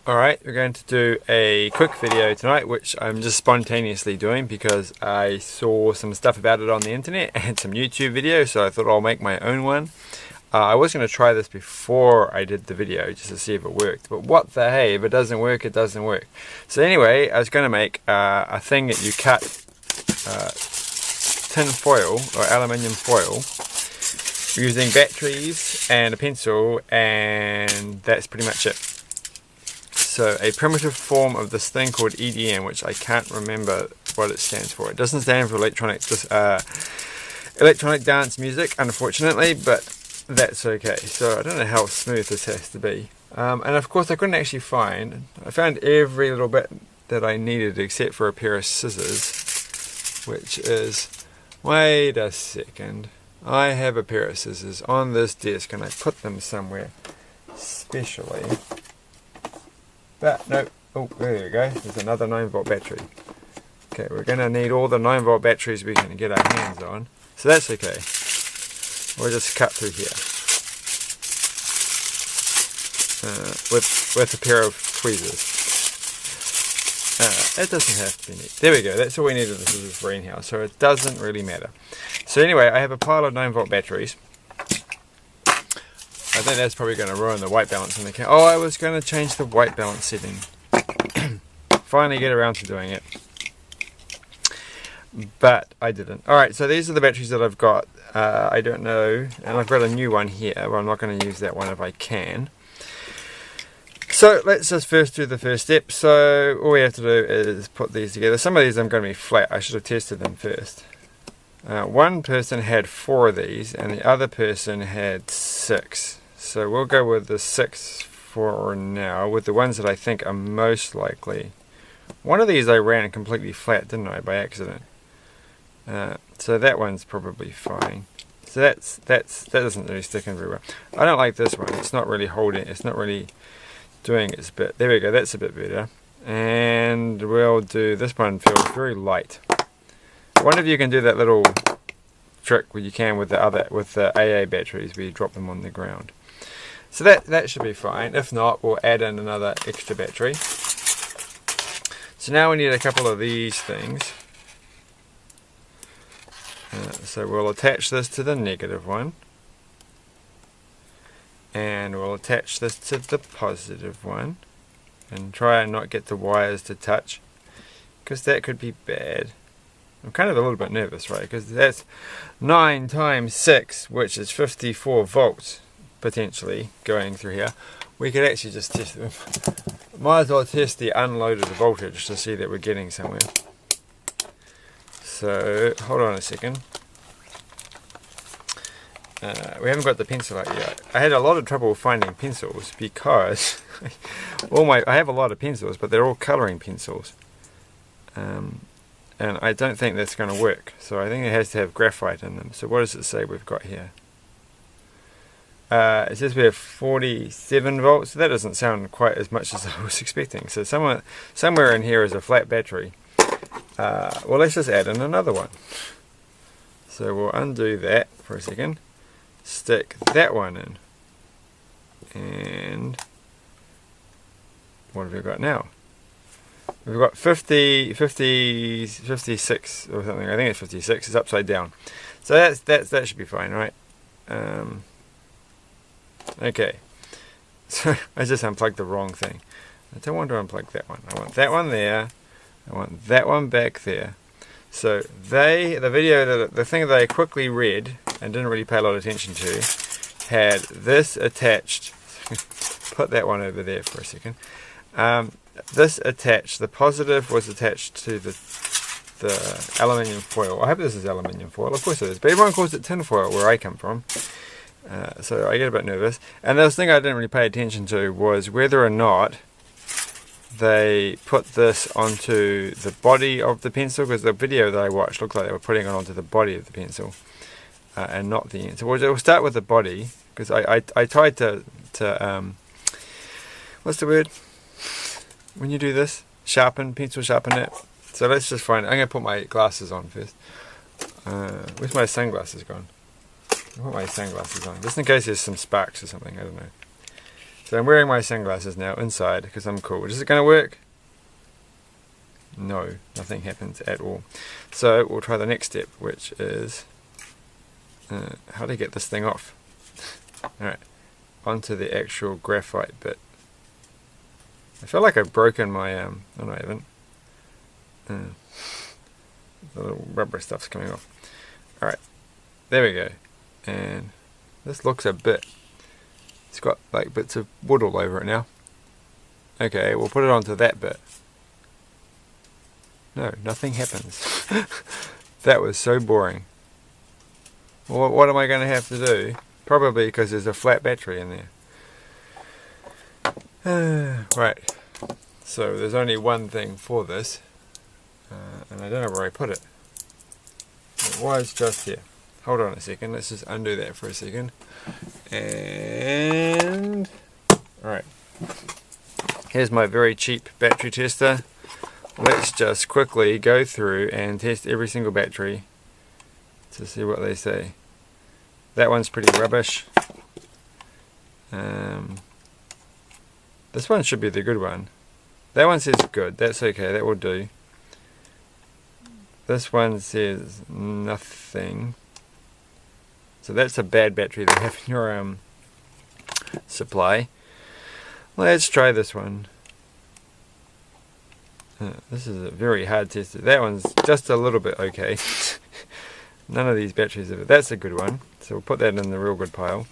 Alright, we're going to do a quick video tonight, which I'm just spontaneously doing because I saw some stuff about it on the internet and some YouTube videos, so I thought I'll make my own one. I was going to try this before I did the video just to see if it worked, but what the hey, if it doesn't work, it doesn't work. So anyway, I was going to make a thing that you cut tin foil or aluminium foil using batteries and a pencil, and that's pretty much it. So a primitive form of this thing called EDM, which I can't remember what it stands for. It doesn't stand for electronic dance music, unfortunately, but that's okay. So I don't know how smooth this has to be. And of course I couldn't actually find, I found every little bit that I needed except for a pair of scissors, which is, wait a second, I have a pair of scissors on this desk and I put them somewhere specially. But no, oh, there you go, there's another 9-volt battery. Okay, we're going to need all the 9-volt batteries we can get our hands on, so that's okay. We'll just cut through here with a pair of tweezers. It doesn't have to be neat. There we go, that's all we needed this is for anyhow, so it doesn't really matter. So anyway, I have a pile of 9-volt batteries. I think that's probably going to ruin the white balance in the camera. Oh, I was going to change the white balance setting. Finally get around to doing it. But I didn't. Alright, so these are the batteries that I've got. I don't know. And I've got a new one here, but I'm not going to use that one if I can. So let's just first do the first step. So all we have to do is put these together. Some of these I'm going to be flat. I should have tested them first. One person had 4 of these and the other person had 6. So we'll go with the 6 for now, with the ones that I think are most likely. One of these I ran completely flat, didn't I, by accident? So that one's probably fine. So that doesn't really stick in very well. I don't like this one. It's not really holding. It's not really doing its bit. There we go. That's a bit better. And we'll do this one. Feels very light. I wonder if you can do that little trick where you can with the AA batteries, where you drop them on the ground. So that should be fine. If not, we'll add in another extra battery. So now we need a couple of these things. So we'll attach this to the negative one. And we'll attach this to the positive one. And try and not get the wires to touch, because that could be bad. I'm kind of a little bit nervous, right? Because that's 9 times 6, which is 54 volts. Potentially going through here. We could actually just test them. Might as well test the unloaded voltage to see that we're getting somewhere. So hold on a second. We haven't got the pencil out yet. I had a lot of trouble finding pencils because I have a lot of pencils, but they're all colouring pencils, and I don't think that's going to work. So I think it has to have graphite in them. So what does it say we've got here? It says we have 47 volts, so that doesn't sound quite as much as I was expecting. So somewhere in here is a flat battery. Well, let's just add in another one. So we'll undo that for a second, stick that one in, and what have we got now? We've got 56 or something. I think it's 56. It's upside down. So that should be fine, right? Okay, so I just unplugged the wrong thing. I don't want to unplug that one. I want that one there. I want that one back there. So the thing that I quickly read and didn't really pay a lot of attention to, had this attached. Put that one over there for a second. This attached. The positive was attached to the aluminium foil. I hope this is aluminium foil. Of course it is, but everyone calls it tin foil where I come from. So I get a bit nervous. And the thing I didn't really pay attention to was whether or not they put this onto the body of the pencil, because the video that I watched looked like they were putting it onto the body of the pencil and not the end. So we'll start with the body, because I tried to what's the word when you do this? Pencil sharpen it. So let's just find it. I'm going to put my glasses on first. Where's my sunglasses gone? I'll put my sunglasses on, just in case there's some sparks or something, I don't know. So So I'm wearing my sunglasses now inside because I'm cool. Is it going to work? No, nothing happens at all. So we'll try the next step, which is how to get this thing off. Alright, onto the actual graphite bit. I feel like I've broken my, oh no I haven't. The little rubber stuff's coming off. Alright, there we go. And this looks a bit, it's got like bits of wood all over it now. Okay, we'll put it onto that bit. No, nothing happens. That was so boring. Well, what am I going to have to do? Probably because there's a flat battery in there. Right, so there's only one thing for this, and I don't know where I put it. It was just here. Hold on a second, let's just undo that for a second. And alright, here's my very cheap battery tester. Let's just quickly go through and test every single battery to see what they say. That one's pretty rubbish. This one should be the good one. That one says good, that's okay, that will do. This one says nothing. So that's a bad battery to have in your supply. Let's try this one. This is a very hard tester. That one's just a little bit okay. None of these batteries are. That's a good one. So we'll put that in the real good pile.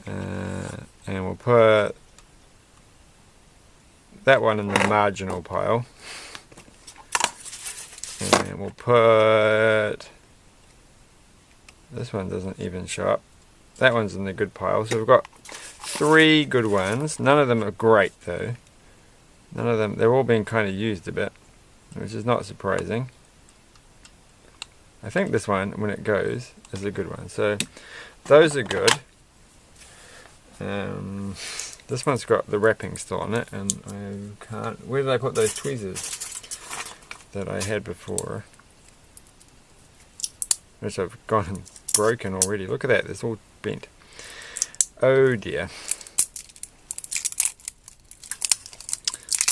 And we'll put that one in the marginal pile. And we'll put, this one doesn't even show up. That one's in the good pile. So we've got 3 good ones. None of them are great though. None of them, they're all being kind of used a bit, which is not surprising. I think this one, when it goes, is a good one. So those are good. This one's got the wrapping still on it, and I can't, where did I put those tweezers that I had before? Which I've gone and broken already. Look at that, it's all bent. Oh dear.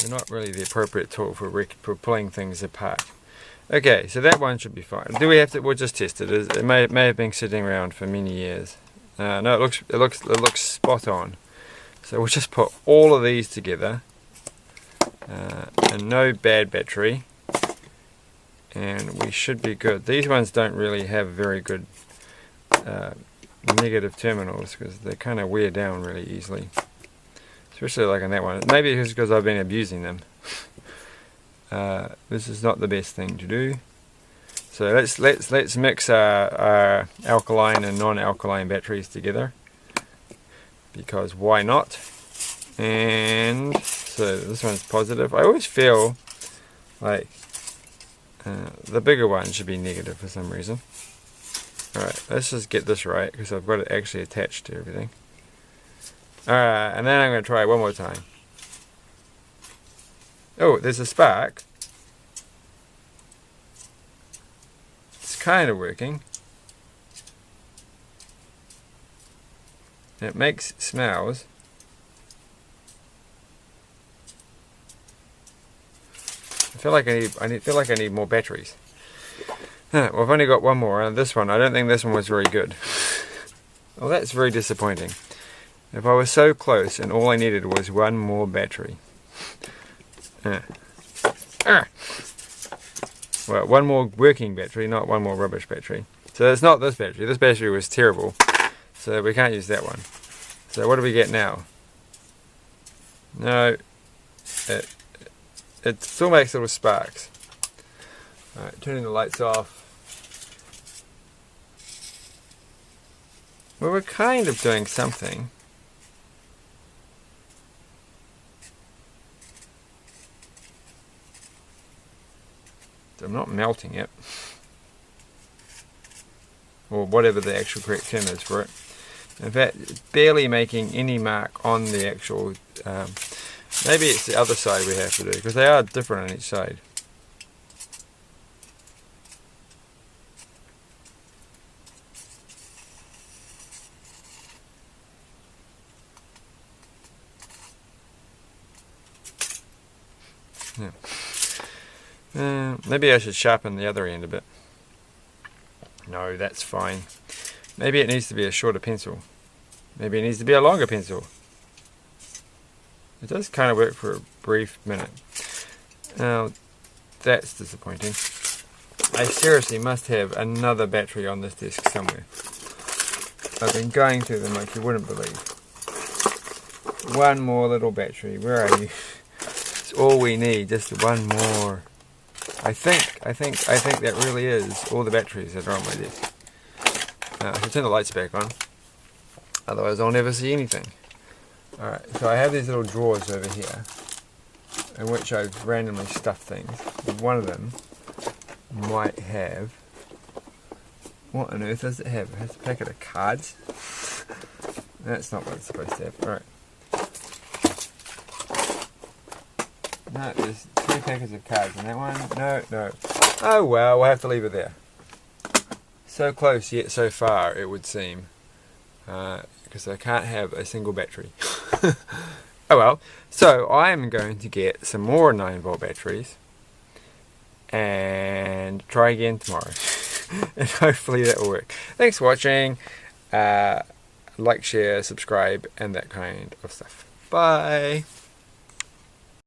They're not really the appropriate tool for pulling things apart. Okay, so that one should be fine. Do we have to? We'll just test it. It may have been sitting around for many years. No, it looks spot on. So we'll just put all of these together, and no bad battery, and we should be good. These ones don't really have very good negative terminals because they kind of wear down really easily. Especially like on that one. Maybe it's because I've been abusing them. This is not the best thing to do. So let's mix our alkaline and non-alkaline batteries together, because why not? And so this one's positive. I always feel like the bigger one should be negative for some reason. Alright, let's just get this right because I've got it actually attached to everything. Alright, and then I'm going to try it one more time. Oh, there's a spark. It's kind of working. It makes smells. I feel like I need more batteries. Well, I've only got one more, and this one, I don't think this one was very good. Well, that's very disappointing. If I was so close and all I needed was one more battery. Well, one more working battery, not one more rubbish battery. So it's not this battery. This battery was terrible. So we can't use that one. So what do we get now? No. It still makes little sparks. Alright, turning the lights off. Well, we're kind of doing something. I'm not melting it. Or whatever the actual correct term is for it. In fact, it's barely making any mark on the actual... maybe it's the other side we have to do, because they are different on each side. Yeah. Maybe I should sharpen the other end a bit. No, that's fine. Maybe it needs to be a shorter pencil. Maybe it needs to be a longer pencil. It does kind of work for a brief minute. Now, that's disappointing. I seriously must have another battery on this desk somewhere. I've been going through them like you wouldn't believe. One more little battery. Where are you? It's all we need. Just one more. I think that really is all the batteries that are on my desk. Now I should turn the lights back on. Otherwise I'll never see anything. Alright, so I have these little drawers over here in which I've randomly stuffed things. One of them might have... What on earth does it have? It has a packet of cards. That's not what it's supposed to have. Alright. No, there's 2 packets of cards in that one. No. Oh well, we'll have to leave it there. So close yet so far, it would seem. Because I can't have a single battery. Oh well. So I am going to get some more 9-volt batteries. And try again tomorrow. And hopefully that will work. Thanks for watching. Like, share, subscribe, and that kind of stuff. Bye.